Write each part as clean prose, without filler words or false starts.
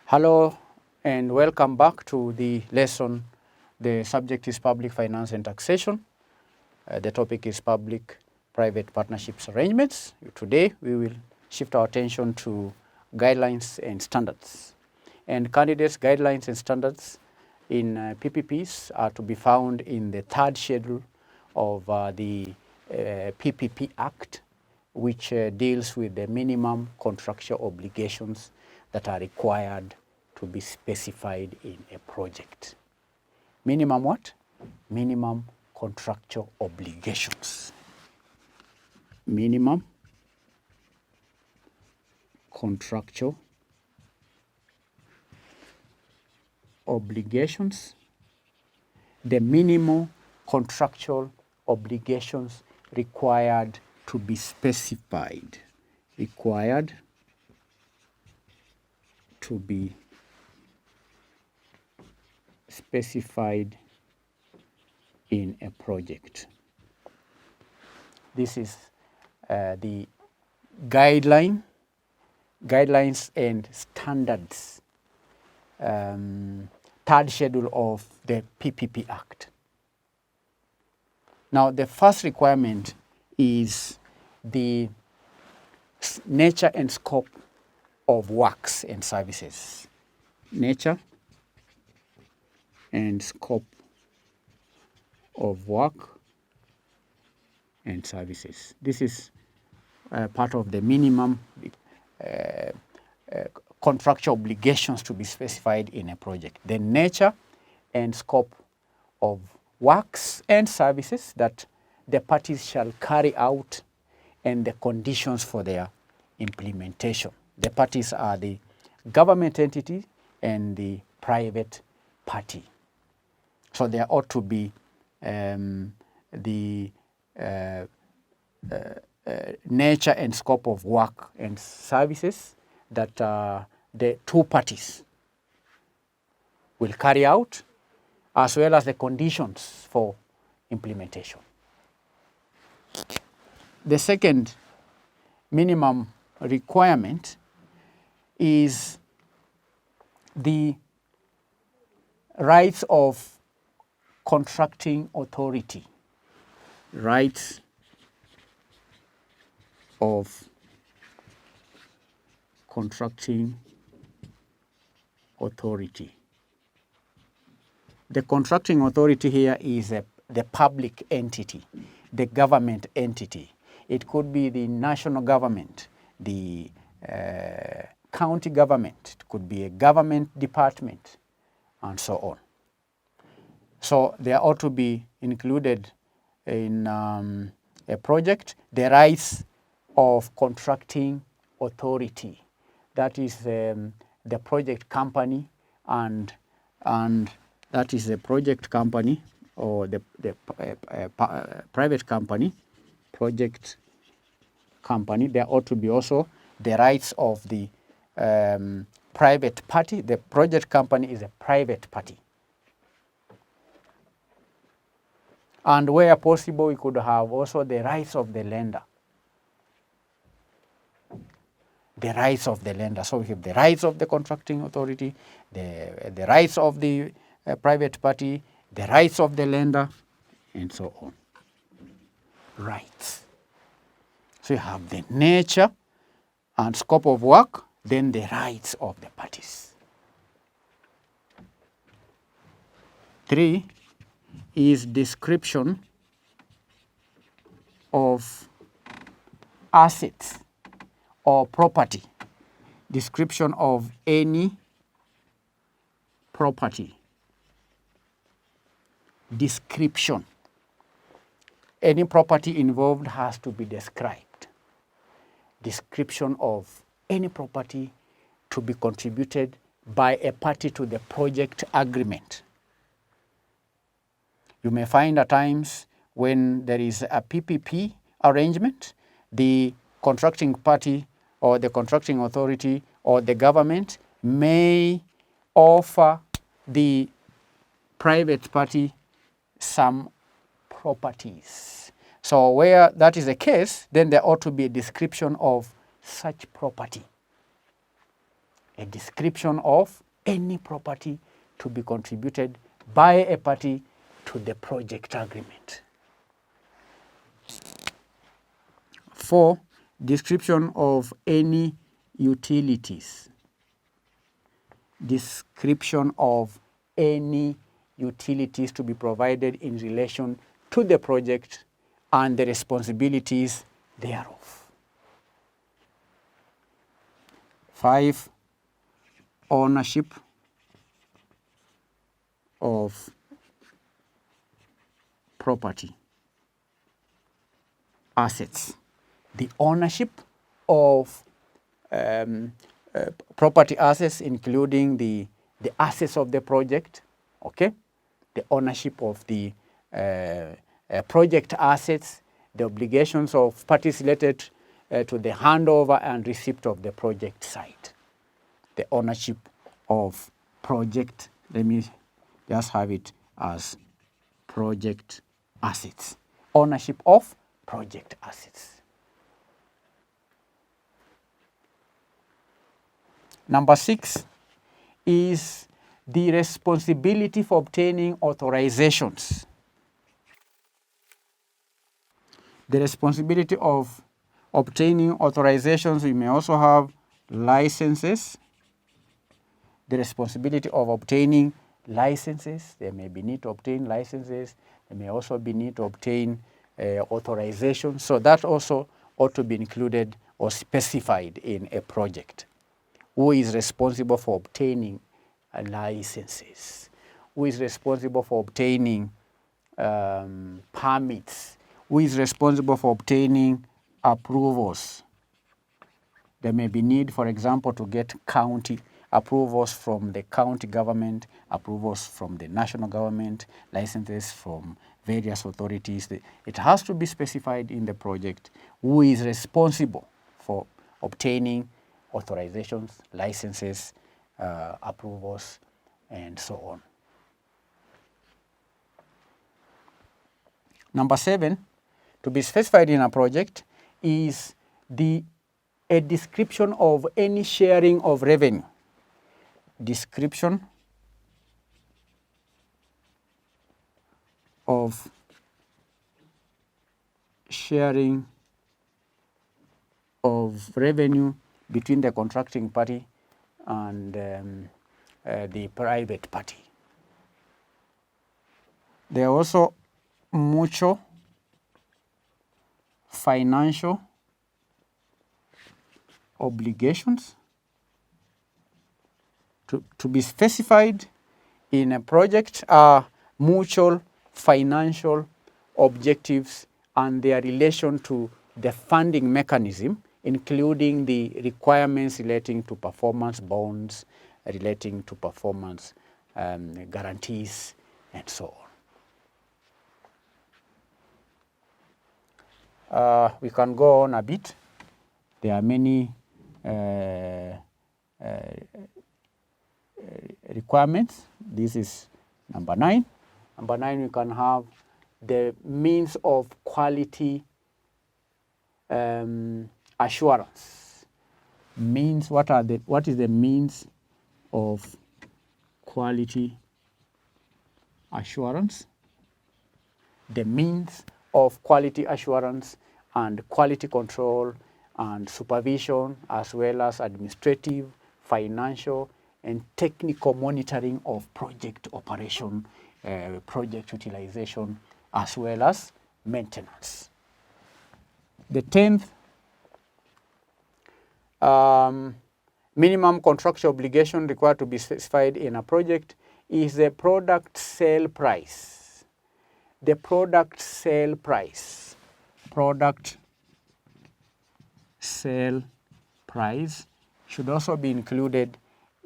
Hello and welcome back to the lesson. The subject is public finance and taxation. The topic is public-private partnerships arrangements. Today we will shift our attention to guidelines and standards. And candidates' guidelines and standards in PPPs are to be found in the third schedule of the PPP Act, which deals with the minimum contractual obligations that are required to be specified in a project. Minimum what? Minimum contractual obligations. Minimum contractual obligations. The minimum contractual obligations required to be specified. Required to be specified in a project. This is the guidelines and standards, third schedule of the PPP Act. Now, the first requirement is the nature and scope of works and services. Nature and scope of work and services. This is part of the minimum contractual obligations to be specified in a project. The nature and scope of works and services that the parties shall carry out and the conditions for their implementation. The parties are the government entity and the private party. So there ought to be the nature and scope of work and services that the two parties will carry out, as well as the conditions for implementation. The second minimum requirement is the rights of contracting authority. Rights of contracting authority. The contracting authority here is the public entity, the government entity. It could be the national government, the county government, it could be a government department, and so on. So there ought to be included in a project the rights of contracting authority. That is the project company and that is the project company or the private company, project company. There ought to be also the rights of the private party. The project company is a private party. And where possible, we could have also the rights of the lender. The rights of the lender. So we have the rights of the contracting authority, the rights of the private party, the rights of the lender, and so on. Rights. So you have the nature and scope of work, then the rights of the parties. 3 is description of assets or property. Description of any property. Description. Any property involved has to be described. Description of any property to be contributed by a party to the project agreement. You may find at times when there is a PPP arrangement, the contracting party or the contracting authority or the government may offer the private party some properties. So where that is the case, then there ought to be a description of such property. A description of any property to be contributed by a party to the project agreement. 4. Description of any utilities. Description of any utilities to be provided in relation to the project and the responsibilities thereof. 5. Ownership of property, assets. The ownership of property assets, including the assets of the project, okay? The ownership of the project assets, the obligations of parties related to the handover and receipt of the project site. The ownership of project, let me just have it as project assets. Ownership of project assets. Number 6 is the responsibility for obtaining authorizations. The responsibility of obtaining authorizations, we may also have licenses. The responsibility of obtaining licenses, there may be need to obtain licenses. There may also be need to obtain authorization. So that also ought to be included or specified in a project. Who is responsible for obtaining licenses? Who is responsible for obtaining permits? Who is responsible for obtaining approvals? There may be need, for example, to get county approvals from the county government, approvals from the national government, licenses from various authorities. It has to be specified in the project who is responsible for obtaining authorizations, licenses, approvals, and so on. Number 7, to be specified in a project is a description of any sharing of revenue. Description of sharing of revenue between the contracting party and the private party. There are also mutual financial obligations to be specified in a project are mutual financial objectives and their relation to the funding mechanism, including the requirements relating to performance bonds, relating to performance guarantees, and so on. We can go on a bit. There are many requirements. This is number 9. Number 9, we can have the means of quality assurance. Means, what is the means of quality assurance? The means of quality assurance and quality control and supervision, as well as administrative, financial, and technical monitoring of project operation, project utilization, as well as maintenance. The 10th, minimum contractual obligation required to be specified in a project is the product sale price. The product sale price. Product sale price should also be included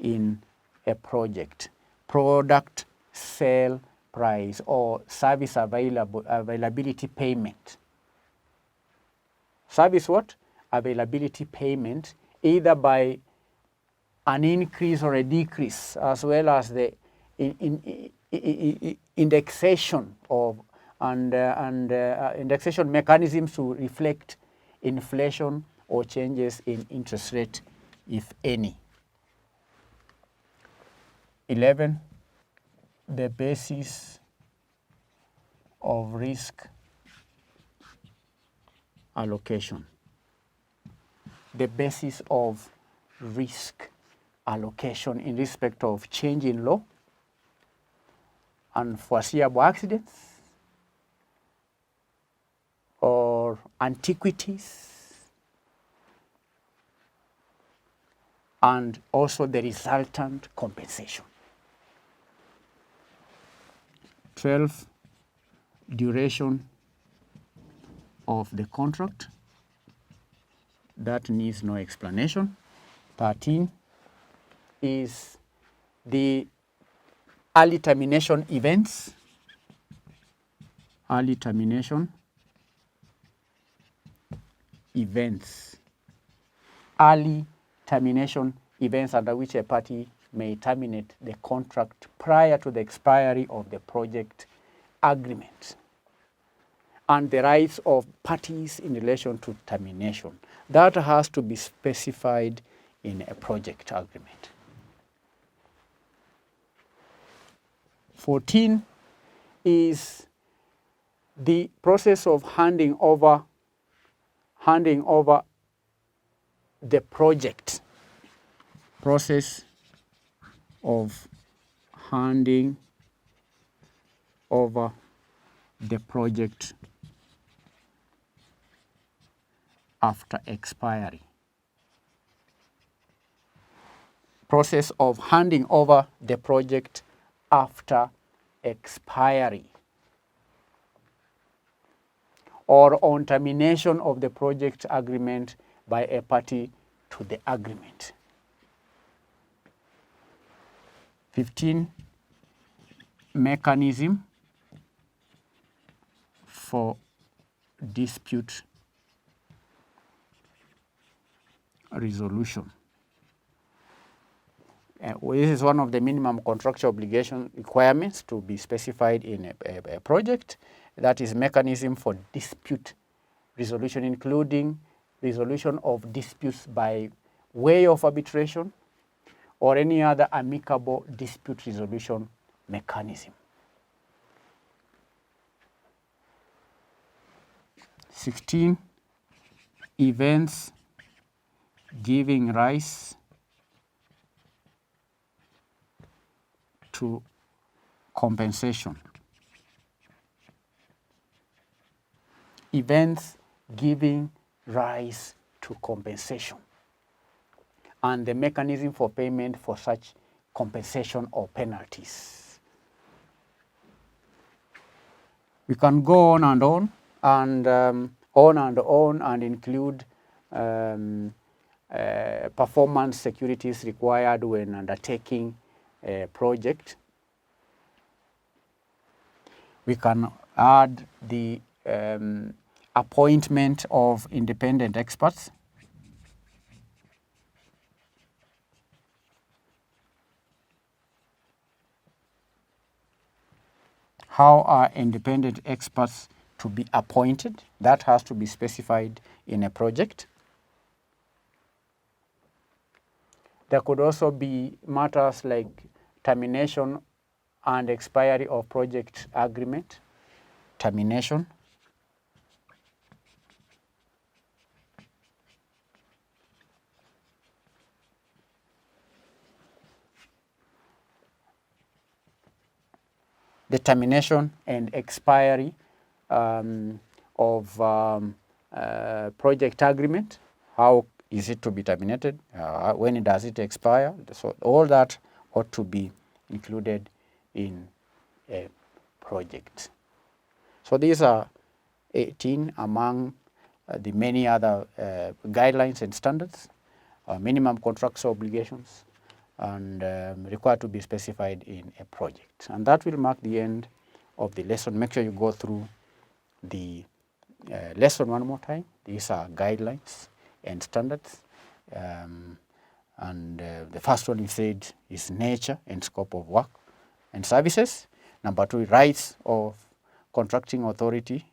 in a project. Product sale price or service availability payment. Service what? Availability payment, either by an increase or a decrease, as well as the indexation of and indexation mechanisms to reflect inflation or changes in interest rate, if any. 11, the basis of risk allocation. The basis of risk allocation in respect of change in law, unforeseeable accidents, or antiquities, and also the resultant compensation. 12, duration of the contract. That needs no explanation. 13 is the early termination events. Early termination events. Early termination events under which a party may terminate the contract prior to the expiry of the project agreement, and the rights of parties in relation to termination. That has to be specified in a project agreement. 14 is the process of handing over the project. Process of handing over the project after expiry. Process of handing over the project after expiry, or on termination of the project agreement by a party to the agreement. 15, mechanism for dispute resolution. This is one of the minimum contractual obligation requirements to be specified in a project. That is mechanism for dispute resolution, including resolution of disputes by way of arbitration or any other amicable dispute resolution mechanism. 16, events giving rise to compensation. Events giving rise to compensation and the mechanism for payment for such compensation or penalties. We can go on and on and include performance securities required when undertaking a project. We can add the appointment of independent experts. How are independent experts to be appointed? That has to be specified in a project. There could also be matters like termination and expiry of project agreement. Termination. The termination and expiry of project agreement. How is it to be terminated? When does it expire? So all that ought to be included in a project. So these are 18 among the many other guidelines and standards, minimum contractual obligations, and required to be specified in a project. And that will mark the end of the lesson. Make sure you go through the lesson one more time. These are guidelines and standards. The first one we said is nature and scope of work and services. Number 2, rights of contracting authority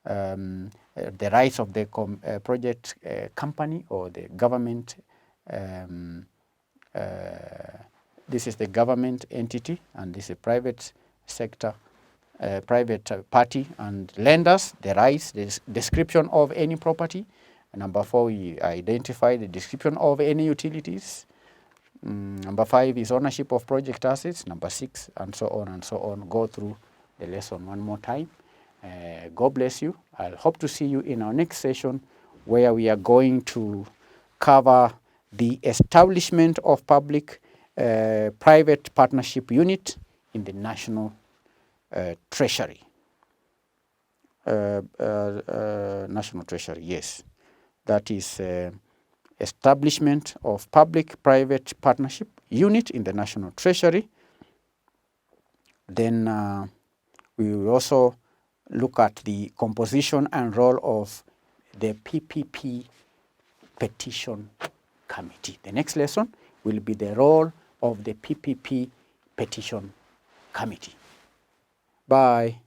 the rights of the project company or the government. This is the government entity, and this is a private sector, private party, and lenders, the rights, the description of any property. And number 4, we identify the description of any utilities. Number 5 is ownership of project assets. Number 6, and so on and so on. Go through the lesson one more time. God bless you. I'll hope to see you in our next session, where we are going to cover the establishment of public-private partnership unit in the National Treasury. National Treasury, yes. That is establishment of public-private partnership unit in the National Treasury. Then we will also look at the composition and role of the PPP petition committee. The next lesson will be the role of the PPP petition committee. Bye.